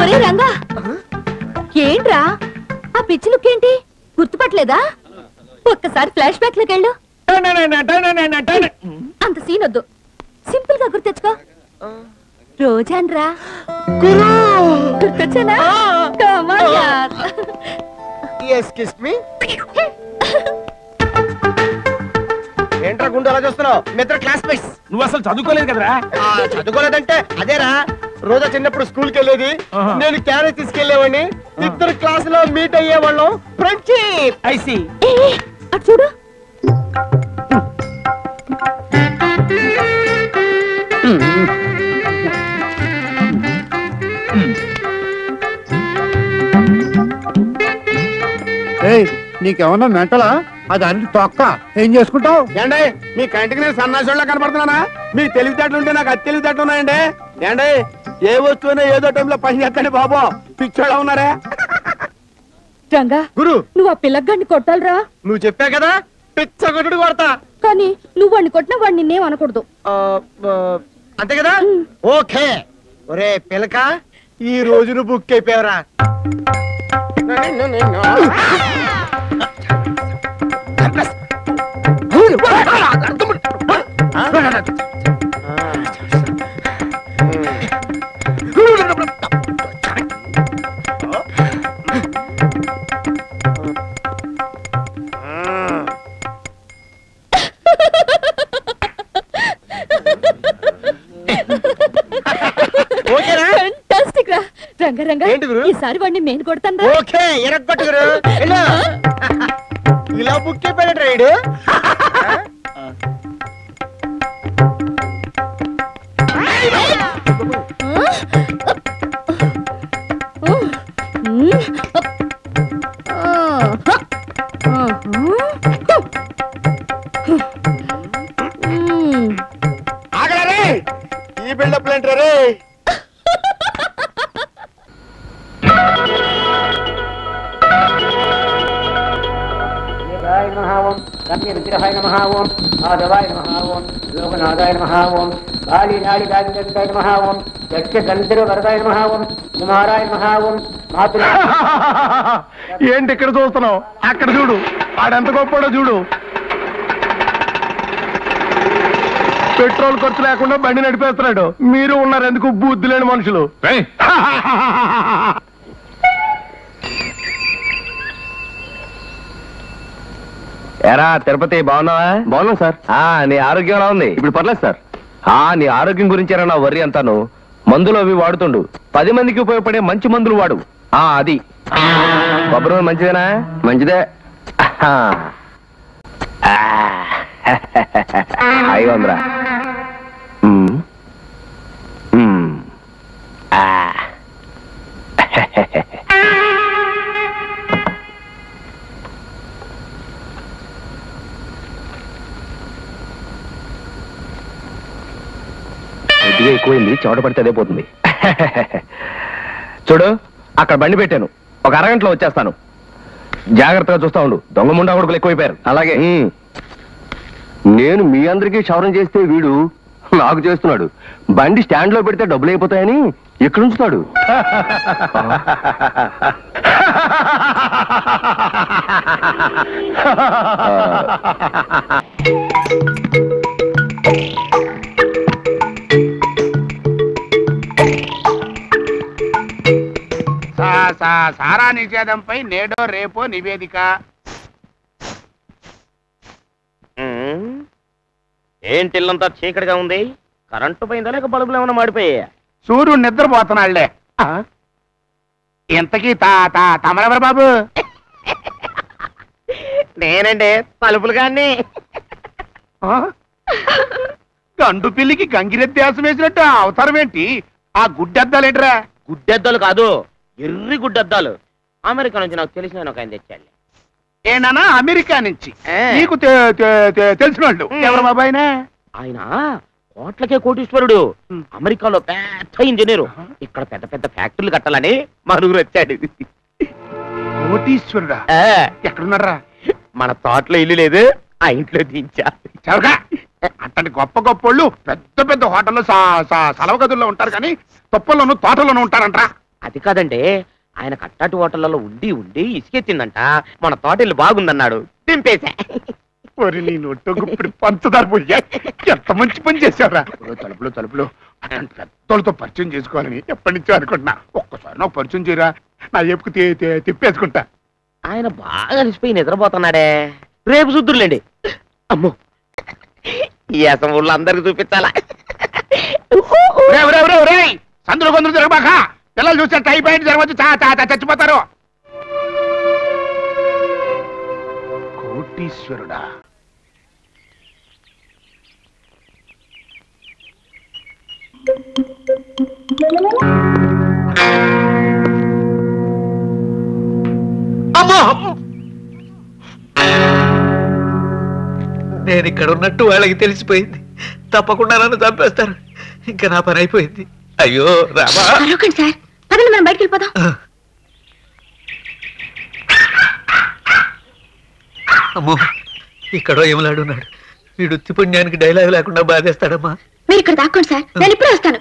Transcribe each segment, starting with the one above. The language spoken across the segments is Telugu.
ఒరే రంగా, ఏంట్రా ఆ పిచ్చి లుక్ ఏంటి? గుర్తుపట్టలేదా? ఒక్కసారి ఫ్లాష్ బ్యాక్ లోకి వెళ్ళు. అంత సీన్ వద్దు, సింపుల్ గా గుర్తు తెచ్చుకో. రోజాన్రా గుర్తొచ్చానా? ఏంట్రా గుండు అలా చూస్తున్నావు? మిత్ర క్లాస్మేట్స్. నువ్వు అసలు చదువుకోలేదు కదరా? చదువుకోలేదంటే అదేరా, రోజా చిన్నప్పుడు స్కూల్కి వెళ్ళేది, నేను క్యారేజ్ తీసుకెళ్లేవాడిని, ఇద్దరు క్లాస్ లో మీట్ అయ్యేవాళ్ళం. ఫ్రెండ్షిప్. ఐసి అటు చూడు. నీకేమన్నా మెంటలా? అది అన్ని తొక్క ఏం చేసుకుంటావు? ఏండి మీ కంటికి నేను సన్నాసోళ్ళ కనపడుతున్నానా? మీ తెలివితేటలు ఉంటే నాకు అతి తెలివితేటలు ఉన్నాయండి. ఏండి ఏ వస్తువునే ఏదో టైంలో పని చేస్తాండి బాబు, పిచ్చోళ్ళ ఉన్నారే. రంగా గురు, నువ్వు ఆ పిల్లగాడిని కొట్టాలరా. నువ్వు చెప్పా కదా పిచ్చ కొట్టుడు కొడతా. కానీ నువ్వు వాడిని కొట్టినా వాడిని నిన్నేం అనకూడదు. అంతే కదా? ఓకే. ఒరే పిలక, ఈ రోజు నువ్వు బుక్ అయిపోయావరా. ఈసారి వాడిని నేను కొడతాను. ఓకే, ఎరగొట్టుగురు. ఇలా బుక్ అయిపోయాడు రైడు. ఆగలరే, ఈ బిల్డప్ ఏంటారే? విగ్రహాయ నమః ఓం మాధవాయ నమః ఓం లోకనాథాయ నమః ఓం కాళీ నాళి గాంధాయ నమః ఓం యక్ష గంధర్వ వరదాయ నమః ఓం కుమారాయ నమః ఓం మాతృ. ఏంటి ఇక్కడ చూస్తున్నావు? అక్కడ చూడు, ఆడెంత గొప్పడో చూడు. పెట్రోల్ ఖర్చు లేకుండా బండి నడిపేస్తున్నాడు. మీరు ఉన్నారు ఎందుకు బుద్ధి లేని మనుషులు. ఎరా తిరుపతి, బాగున్నావా? బాగున్నాం సార్. నీ ఆరోగ్యం ఎలా ఉంది? ఇప్పుడు పర్లేదు సార్. నీ ఆరోగ్యం గురించేరా నా వర్రీ అంతాను. మందులు అవి వాడుతుండు, 10 మందికి ఉపయోగపడే మంచి మందులు వాడు. అది కొబ్బరి నూనె మంచిదేనా? మంచిదే. హాయిగా ఉందిరా. కొద్దిగా ఎక్కువైంది, చెమట పడితే అదే పోతుంది. చూడు, అక్కడ బండి పెట్టాను, ఒక అరగంటలో వచ్చేస్తాను. జాగ్రత్తగా చూస్తా ఉండు, దొంగ ముండా కొడుకులు ఎక్కువైపోయారు. అలాగే. నేను మీ అందరికీ క్షవరం చేస్తే వీడు నాకు చేస్తున్నాడు. బండి స్టాండ్ లో పెడితే డబ్బులు అయిపోతాయని ఎక్కడ ఉంచుతాడు. సారా నిషేధంపై నేడో రేపో నివేదిక. ఏంటిల్లంతా చీకటిగా ఉంది? కరెంటు పోయిందా లేక బల్బులు ఏమైనా మాడిపోయా? సూర్యుడు నిద్రపోతున్నాళ్లే. ఇంతకీ తమరెవరు బాబు? నేనండి, తలుపులు గాని. గండు పిల్లికి గంగిరెద్దేశం వేసినట్టు అవతారం ఏంటి? ఆ గుడ్డెద్దాలేంట్రా? గుడ్డెద్దాలు కాదు, ఎర్రి గుడ్డెద్దాలు. అమెరికా నుంచి నాకు తెలిసిన ఒక ఆయన తెచ్చాడు. ఏనా? అమెరికా నుంచి? నీకు తెలిసిన వాళ్ళు ఎవరు బాబు? ఆయన కోట్లకే కోటీశ్వరుడు. అమెరికాలో పెద్ద ఇంజనీరు. ఇక్కడ పెద్ద పెద్ద ఫ్యాక్టరీలు కట్టాలని మనుగురు వచ్చాడు. కోటీశ్వరుడా? ఎక్కడున్నారా? మన తోటలో ఇల్లు లేదు, ఆ ఇంట్లో దించా. అట్టంటి గొప్ప గొప్పోళ్ళు పెద్ద పెద్ద హోటల్లో సలవ గదుల్లో ఉంటారు, కానీ తొప్పల్లోనూ తోటలోనూ ఉంటారంట్రా. అది కాదండి, ఆయన కట్టాటి హోటళ్లలో ఉండి ఉండి ఇసుకెత్తిందంట. మన తోటలు బాగుందన్నాడు, దింపేశా. నీ నోట్లో ఇప్పుడు పంచదార పోయా. ఎంత మంచి పని చేశారా. తలుపులు అట్లాంటి పెద్దోళ్ళతో పరిచయం చేసుకోవాలని ఎప్పటి నుంచో అనుకుంటున్నా. ఒక్కసారి నాకు పరిచయం చేయరా, నా ఎప్పుకు తిప్పేసుకుంటా. ఆయన బాగా అలిసిపోయి నిద్రపోతున్నాడే. రేపు చూద్దురులేండి. అమ్మో, ఈ అసం ఊళ్ళో అందరికి చూపించాలా? సందులో కొందరు జరగబాక. పిల్లలు చూస్తే టైఫాయిడ్ జరగవచ్చు, చచ్చిపోతారు. కోటీశ్వరుడా. నేను ఇక్కడ ఉన్నట్టు వాళ్ళకి తెలిసిపోయింది. తప్పకుండా నన్ను చంపేస్తారు. ఇంకా నా పని అయిపోయింది. అయ్యో రామా. సార్, పదండి మనం బయటికి వెళ్ళిపోదాం. అమ్మో, ఇక్కడో ఏమలాడున్నాడు. వీడు ఉత్తి పుణ్యానికి డైలాగ్ లేకుండా బాధేస్తాడమ్మా. మీరు ఇక్కడ దాక్కోండి సార్, నేను ఇప్పుడే వస్తాను.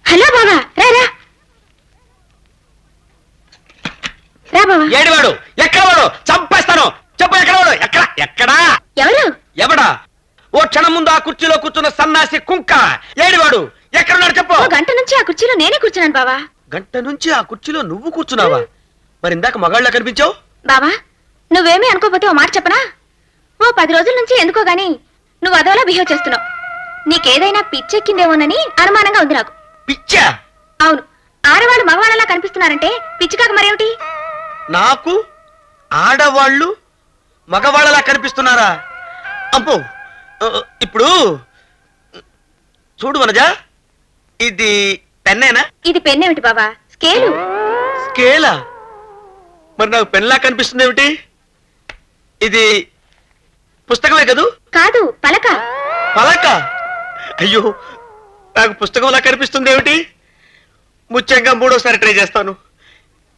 హలో బాబా, రా బాబా. ఏడివాడు? ఎక్కడ వాడు? చంపేస్తాను. చెప్పు, ఎక్కడ వాడు? ఎక్కడా? ఎవడా? ఓ క్షణం ముందు ఆ కుర్చీలో కూర్చున్న సన్నాసి కుంక. ఏడివాడు? ఎక్కడున్నాడు చెప్పు. గంట నుంచి ఆ కుర్చీలో నేనే కూర్చున్నాను బావా. గంట నుంచి ఆ కుర్చీలో నువ్వు కూర్చున్నావా? మరి ఇందాక మగాళ్ళ కనిపించావు. బావా, నువ్వేమీ అనుకోపోతే ఓ మాట చెప్పనా? ఓ 10 రోజుల నుంచి ఎందుకో గాని నువ్వు అదోలా బిహేవ్ చేస్తున్నావు. నీకేదైనా పిచ్చెక్కిందేమోనని అనుమానంగా ఉంది నాకు. పిచ్చా? అవును, ఆడవాళ్ళు మగవాళ్ళలా కనిపిస్తున్నారంటే పిచ్చి కాక మరేమిటి? నాకు ఆడవాళ్ళు మగవాళ్ళలా కనిపిస్తున్నారా? అమ్మో, ఇప్పుడు చూడు వనజా, ఇది పెన్నేనా? ఇది పెన్నేమిటి బాబా, స్కేలు. స్కేలా? మరి నాకు పెన్లా కనిపిస్తుంది ఏమిటి? ఇది పుస్తకమే కదూ? కాదు, పలక. పలక? అయ్యో, నాకు పుస్తకంలా కనిపిస్తుంది ఏమిటి? ముఖ్యంగా 3వసారి ట్రై చేస్తాను.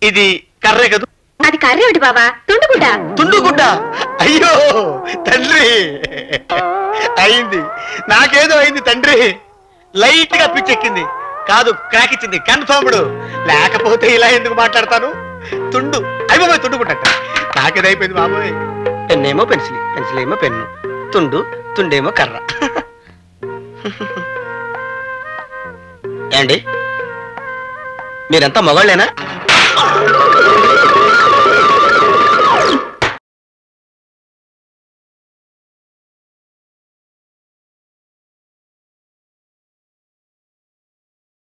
ఇది కర్రే కదూ? అది కర్రేమిటి బాబా, తుండుగుడ్డ. తుండుగుడ్డ? అయ్యో తండ్రి, అయింది. నాకేదో అయింది తండ్రి. లైట్ గా పిచ్చెక్కింది. కాదు, క్రాక్ ఇచ్చింది. కన్ఫర్మ్డ్. లేకపోతే ఇలా ఎందుకు మాట్లాడతాను? తుండు అయిపోయి తుండుగుడ్డ. నాకేదో అయిపోయింది బాబోయ్. పెన్నేమో పెన్సిల్, పెన్సిల్ ఏమో పెన్ను, తుండేమో కర్ర. ఏండి, మీరంతా మగాళ్ళేనా?